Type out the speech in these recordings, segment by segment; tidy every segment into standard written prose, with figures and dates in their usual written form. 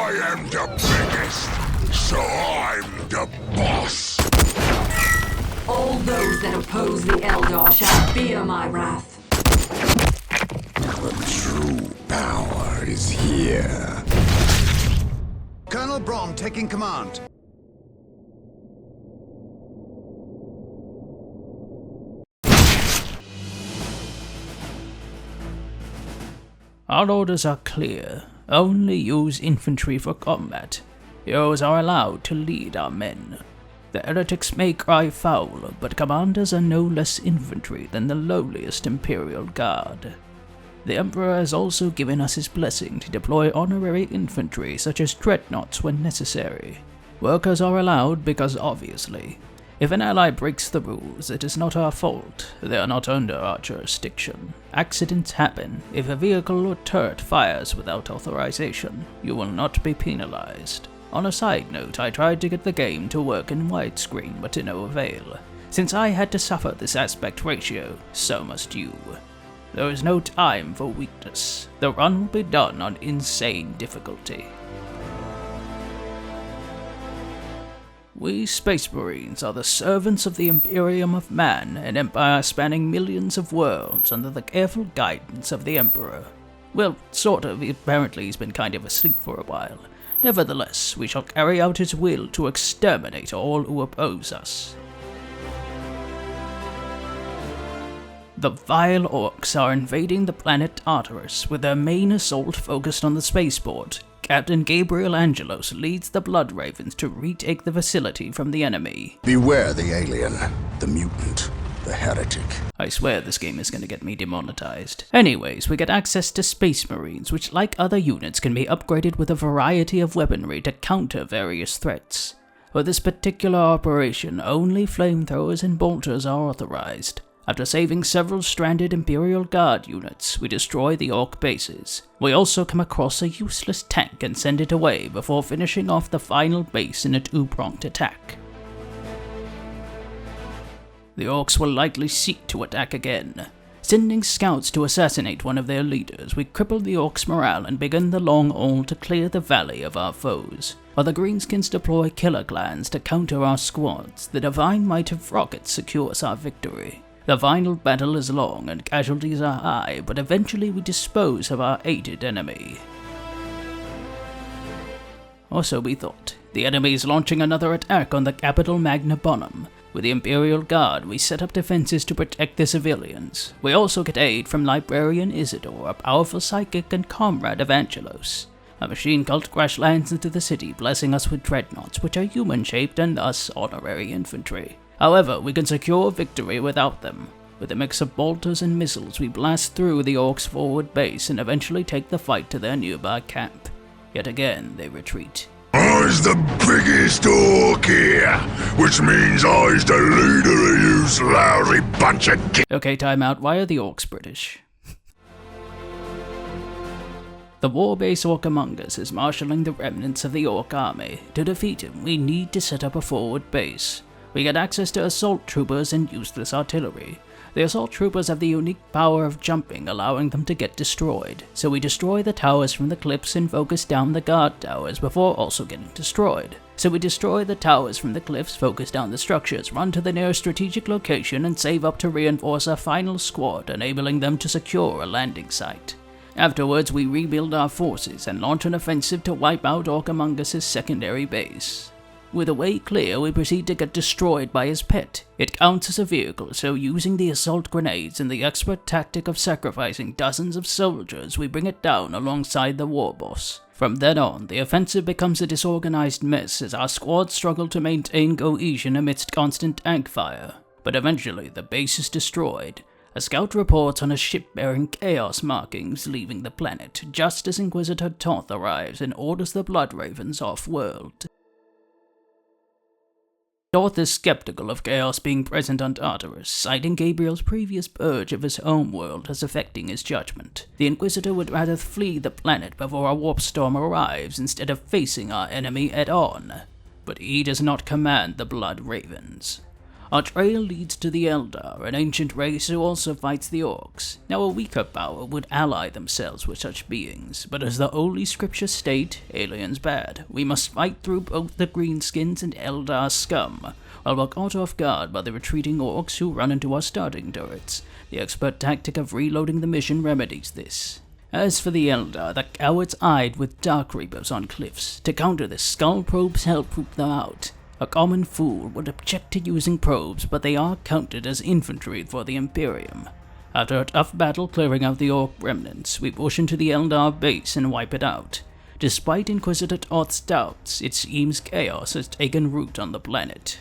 I am the biggest, so I'm the boss. All those that oppose the Eldar shall fear my wrath. The true power is here. Colonel Braun taking command. Our orders are clear. Only use infantry for combat. Heroes are allowed to lead our men. The heretics may cry foul, but commanders are no less infantry than the lowliest Imperial Guard. The Emperor has also given us his blessing to deploy honorary infantry such as dreadnoughts when necessary. Workers are allowed because obviously, if an ally breaks the rules, it is not our fault. They are not under our jurisdiction. Accidents happen. If a vehicle or turret fires without authorization, you will not be penalized. On a side note, I tried to get the game to work in widescreen, but to no avail. Since I had to suffer this aspect ratio, so must you. There is no time for weakness. The run will be done on insane difficulty. We Space Marines are the servants of the Imperium of Man, an empire spanning millions of worlds under the careful guidance of the Emperor. Well, sort of. Apparently he's been kind of asleep for a while. Nevertheless, we shall carry out his will to exterminate all who oppose us. The vile orcs are invading the planet Tartarus, with their main assault focused on the spaceport. Captain Gabriel Angelos leads the Blood Ravens to retake the facility from the enemy. Beware the alien, the mutant, the heretic. I swear this game is going to get me demonetized. Anyways, we get access to Space Marines, which like other units can be upgraded with a variety of weaponry to counter various threats. For this particular operation, only flamethrowers and bolters are authorized. After saving several stranded Imperial Guard units, we destroy the Orc bases. We also come across a useless tank and send it away before finishing off the final base in a two-pronged attack. The Orcs will likely seek to attack again. Sending scouts to assassinate one of their leaders, we cripple the Orcs' morale and begin the long haul to clear the valley of our foes. While the Greenskins deploy killer clans to counter our squads, the divine might of rockets secures our victory. The final battle is long and casualties are high, but eventually we dispose of our hated enemy. Or so we thought. The enemy is launching another attack on the capital Magna Bonum. With the Imperial Guard, we set up defenses to protect the civilians. We also get aid from Librarian Isidore, a powerful psychic and comrade of Angelos. A machine cult crash lands into the city, blessing us with dreadnoughts, which are human-shaped and thus honorary infantry. However, we can secure victory without them. With a mix of bolters and missiles, we blast through the Orcs' forward base and eventually take the fight to their nearby camp. Yet again, they retreat. I's the biggest orc here, which means I's the leader of you lousy bunch of Okay, time out. Why are the Orcs British? The war-base Orc among us is marshalling the remnants of the Orc army. To defeat him, we need to set up a forward base. We get access to assault troopers and useless artillery. The assault troopers have the unique power of jumping, allowing them to get destroyed. So we destroy the towers from the cliffs and focus down the guard towers before also getting destroyed. So we destroy the towers from the cliffs, focus down the structures, run to the nearest strategic location and save up to reinforce our final squad, enabling them to secure a landing site. Afterwards, we rebuild our forces and launch an offensive to wipe out Orc Among Us' secondary base. With a way clear, we proceed to get destroyed by his pet. It counts as a vehicle, so using the assault grenades and the expert tactic of sacrificing dozens of soldiers, we bring it down alongside the warboss. From then on, the offensive becomes a disorganized mess as our squads struggle to maintain cohesion amidst constant tank fire. But eventually, the base is destroyed. A scout reports on a ship bearing chaos markings leaving the planet, just as Inquisitor Toth arrives and orders the Blood Ravens off-world. Toth is skeptical of chaos being present on Tartarus, citing Gabriel's previous purge of his homeworld as affecting his judgment. The Inquisitor would rather flee the planet before a warp storm arrives instead of facing our enemy head-on. But he does not command the Blood Ravens. Our trail leads to the Eldar, an ancient race who also fights the orcs. Now a weaker power would ally themselves with such beings, but as the holy scriptures state, aliens bad. We must fight through both the greenskins and Eldar scum, while we're caught off guard by the retreating orcs who run into our starting turrets. The expert tactic of reloading the mission remedies this. As for the Eldar, the cowards eyed with dark reapers on cliffs. To counter this, skull probes help poop them out. A common fool would object to using probes, but they are counted as infantry for the Imperium. After a tough battle clearing out the orc remnants, we push into the Eldar base and wipe it out. Despite Inquisitor Toth's doubts, it seems chaos has taken root on the planet.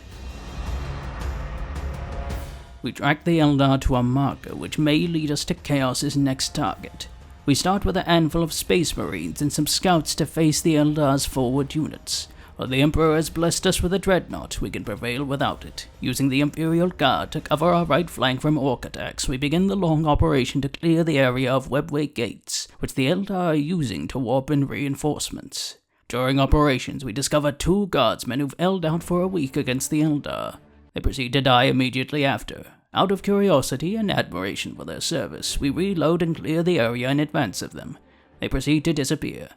We track the Eldar to a marker which may lead us to Chaos's next target. We start with a handful of Space Marines and some scouts to face the Eldar's forward units. While the Emperor has blessed us with a dreadnought, we can prevail without it. Using the Imperial Guard to cover our right flank from orc attacks, we begin the long operation to clear the area of webway gates, which the Eldar are using to warp in reinforcements. During operations, we discover 2 guardsmen who've held out for a week against the Eldar. They proceed to die immediately after. Out of curiosity and admiration for their service, we reload and clear the area in advance of them. They proceed to disappear.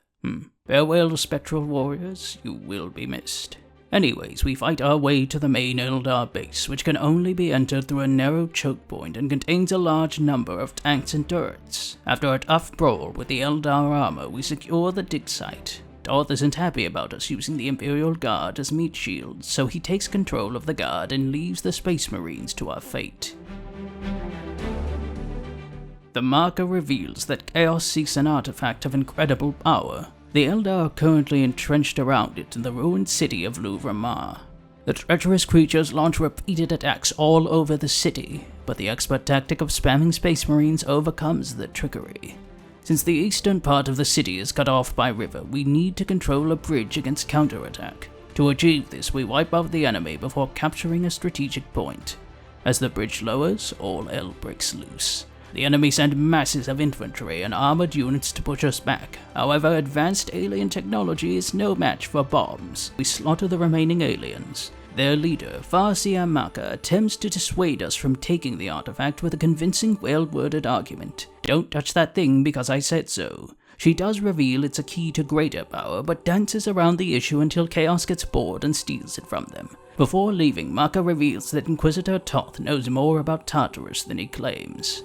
Farewell, spectral warriors, you will be missed. Anyways, we fight our way to the main Eldar base, which can only be entered through a narrow choke point and contains a large number of tanks and turrets. After a tough brawl with the Eldar armor, we secure the dig site. Toth isn't happy about us using the Imperial Guard as meat shields, so he takes control of the guard and leaves the Space Marines to our fate. The marker reveals that Chaos seeks an artifact of incredible power. The Eldar are currently entrenched around it in the ruined city of Louvre-Mar. The treacherous creatures launch repeated attacks all over the city, but the expert tactic of spamming Space Marines overcomes the trickery. Since the eastern part of the city is cut off by river, we need to control a bridge against counterattack. To achieve this, we wipe out the enemy before capturing a strategic point. As the bridge lowers, all hell breaks loose. The enemy send masses of infantry and armored units to push us back. However, advanced alien technology is no match for bombs. We slaughter the remaining aliens. Their leader, Farsia Maka, attempts to dissuade us from taking the artifact with a convincing, well-worded argument. Don't touch that thing because I said so. She does reveal it's a key to greater power, but dances around the issue until Chaos gets bored and steals it from them. Before leaving, Maka reveals that Inquisitor Toth knows more about Tartarus than he claims.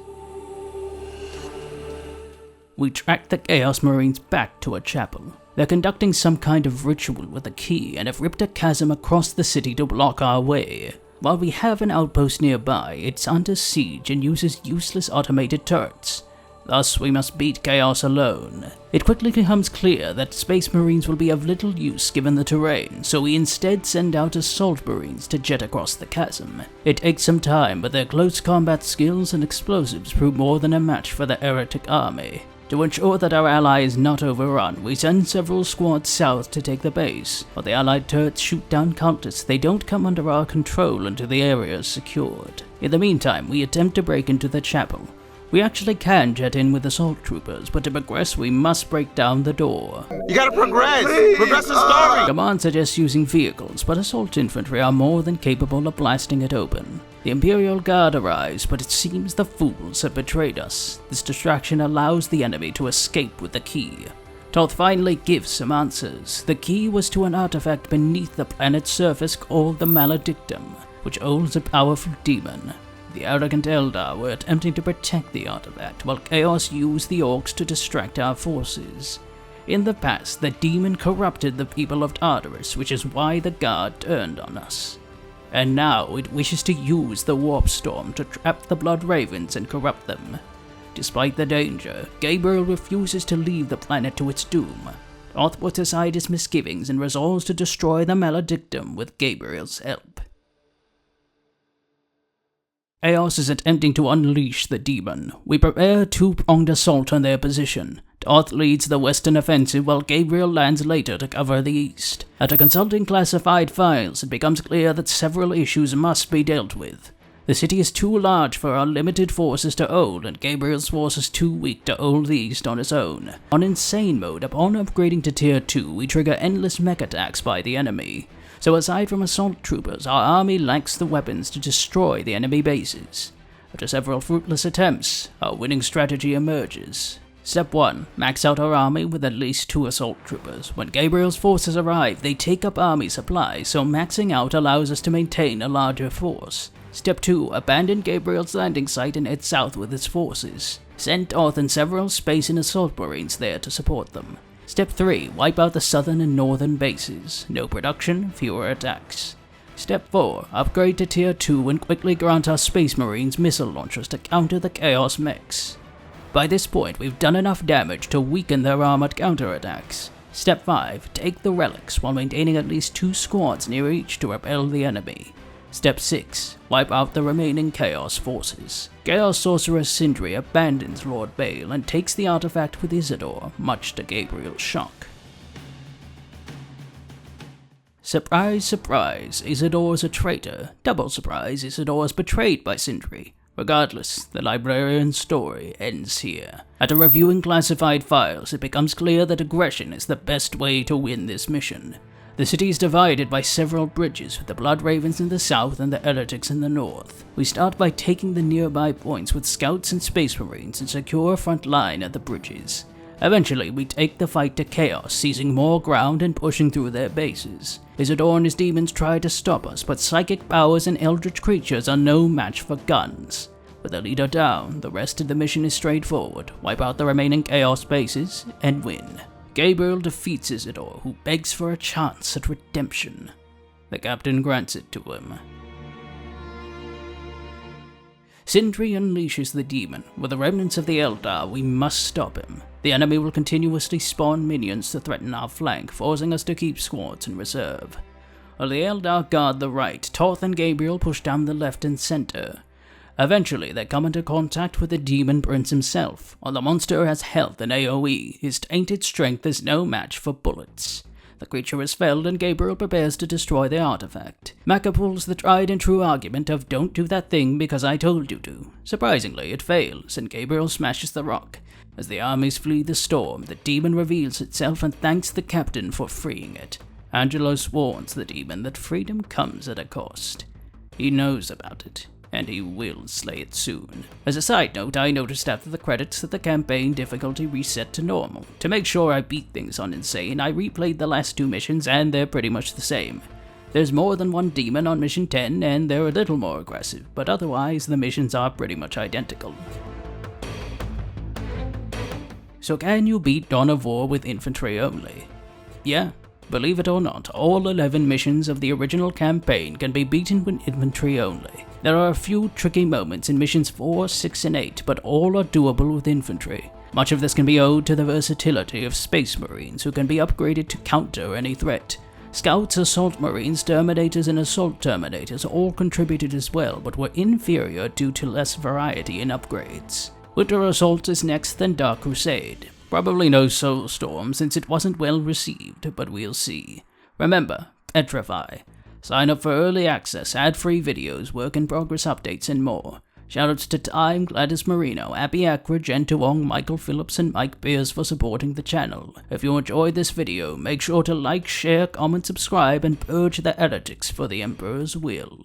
We track the Chaos Marines back to a chapel. They're conducting some kind of ritual with a key and have ripped a chasm across the city to block our way. While we have an outpost nearby, it's under siege and uses useless automated turrets. Thus, we must beat Chaos alone. It quickly becomes clear that Space Marines will be of little use given the terrain, so we instead send out Assault Marines to jet across the chasm. It takes some time, but their close combat skills and explosives prove more than a match for the heretic army. To ensure that our ally is not overrun, we send several squads south to take the base. While the allied turrets shoot down cultists, they don't come under our control until the area is secured. In the meantime, we attempt to break into the chapel. We actually can jet in with assault troopers, but to progress we must break down the door. You gotta progress! Progress the story! Command suggests using vehicles, but assault infantry are more than capable of blasting it open. The Imperial Guard arrives, but it seems the fools have betrayed us. This distraction allows the enemy to escape with the key. Toth finally gives some answers. The key was to an artifact beneath the planet's surface called the maledictum, which holds a powerful demon. The arrogant Eldar were attempting to protect the artifact, while Chaos used the orcs to distract our forces. In the past, the demon corrupted the people of Tartarus, which is why the Guard turned on us. And now it wishes to use the warp storm to trap the Blood Ravens and corrupt them. Despite the danger, Gabriel refuses to leave the planet to its doom. Toth puts aside his misgivings and resolves to destroy the maledictum with Gabriel's help. Chaos is attempting to unleash the demon. We prepare a two-pronged assault on their position. Toth leads the western offensive while Gabriel lands later to cover the east. After consulting classified files, it becomes clear that several issues must be dealt with. The city is too large for our limited forces to hold, and Gabriel's force is too weak to hold the east on his own. On insane mode, upon upgrading to tier 2, we trigger endless mech attacks by the enemy. So aside from assault troopers, our army lacks the weapons to destroy the enemy bases. After several fruitless attempts, our winning strategy emerges. Step 1. Max out our army with at least 2 assault troopers. When Gabriel's forces arrive, they take up army supplies, so maxing out allows us to maintain a larger force. Step 2. Abandon Gabriel's landing site and head south with its forces. Send north and several space and assault marines there to support them. Step 3. Wipe out the southern and northern bases. No production, fewer attacks. Step 4. Upgrade to tier 2 and quickly grant our space marines missile launchers to counter the chaos mechs. By this point, we've done enough damage to weaken their armored counterattacks. Step 5. Take the relics while maintaining at least 2 squads near each to repel the enemy. Step 6. Wipe out the remaining Chaos forces. Chaos Sorcerer Sindri abandons Lord Bale and takes the artifact with Isidore, much to Gabriel's shock. Surprise, surprise, Isidore's a traitor. Double surprise, Isidore's betrayed by Sindri. Regardless, the librarian's story ends here. After reviewing classified files, it becomes clear that aggression is the best way to win this mission. The city is divided by several bridges, with the Blood Ravens in the south and the Heretics in the north. We start by taking the nearby points with scouts and space marines and secure a front line at the bridges. Eventually, we take the fight to Chaos, seizing more ground and pushing through their bases. Isidore and his demons try to stop us, but psychic powers and eldritch creatures are no match for guns. With the leader down, the rest of the mission is straightforward: wipe out the remaining Chaos bases and win. Gabriel defeats Isidore, who begs for a chance at redemption. The captain grants it to him. Sindri unleashes the demon. With the remnants of the Eldar, we must stop him. The enemy will continuously spawn minions to threaten our flank, forcing us to keep squads in reserve. While the Eldar guard the right, Toth and Gabriel push down the left and center. Eventually, they come into contact with the Demon Prince himself. While the monster has health and AoE, his tainted strength is no match for bullets. The creature is felled and Gabriel prepares to destroy the artifact. Maka pulls the tried and true argument of "don't do that thing because I told you to." Surprisingly, it fails, and Gabriel smashes the rock. As the armies flee the storm, the demon reveals itself and thanks the captain for freeing it. Angelos warns the demon that freedom comes at a cost. He knows about it, and he will slay it soon. As a side note, I noticed after the credits that the campaign difficulty reset to normal. To make sure I beat things on Insane, I replayed the last 2 missions and they're pretty much the same. There's more than one demon on mission 10 and they're a little more aggressive, but otherwise the missions are pretty much identical. So can you beat Dawn of War with infantry only? Yeah. Believe it or not, all 11 missions of the original campaign can be beaten with infantry only. There are a few tricky moments in missions 4, 6, and 8, but all are doable with infantry. Much of this can be owed to the versatility of space marines, who can be upgraded to counter any threat. Scouts, assault marines, terminators, and assault terminators all contributed as well, but were inferior due to less variety in upgrades. Winter Assault is next, then Dark Crusade. Probably no Soulstorm since it wasn't well received, but we'll see. Remember, Petrify. Sign up for early access, ad-free videos, work-in-progress updates, and more. Shoutouts to Time, Gladys Marino, Abby Ackridge, Jen Tuong, Michael Phillips, and Mike Beers for supporting the channel. If you enjoyed this video, make sure to like, share, comment, subscribe, and purge the heretics for the Emperor's will.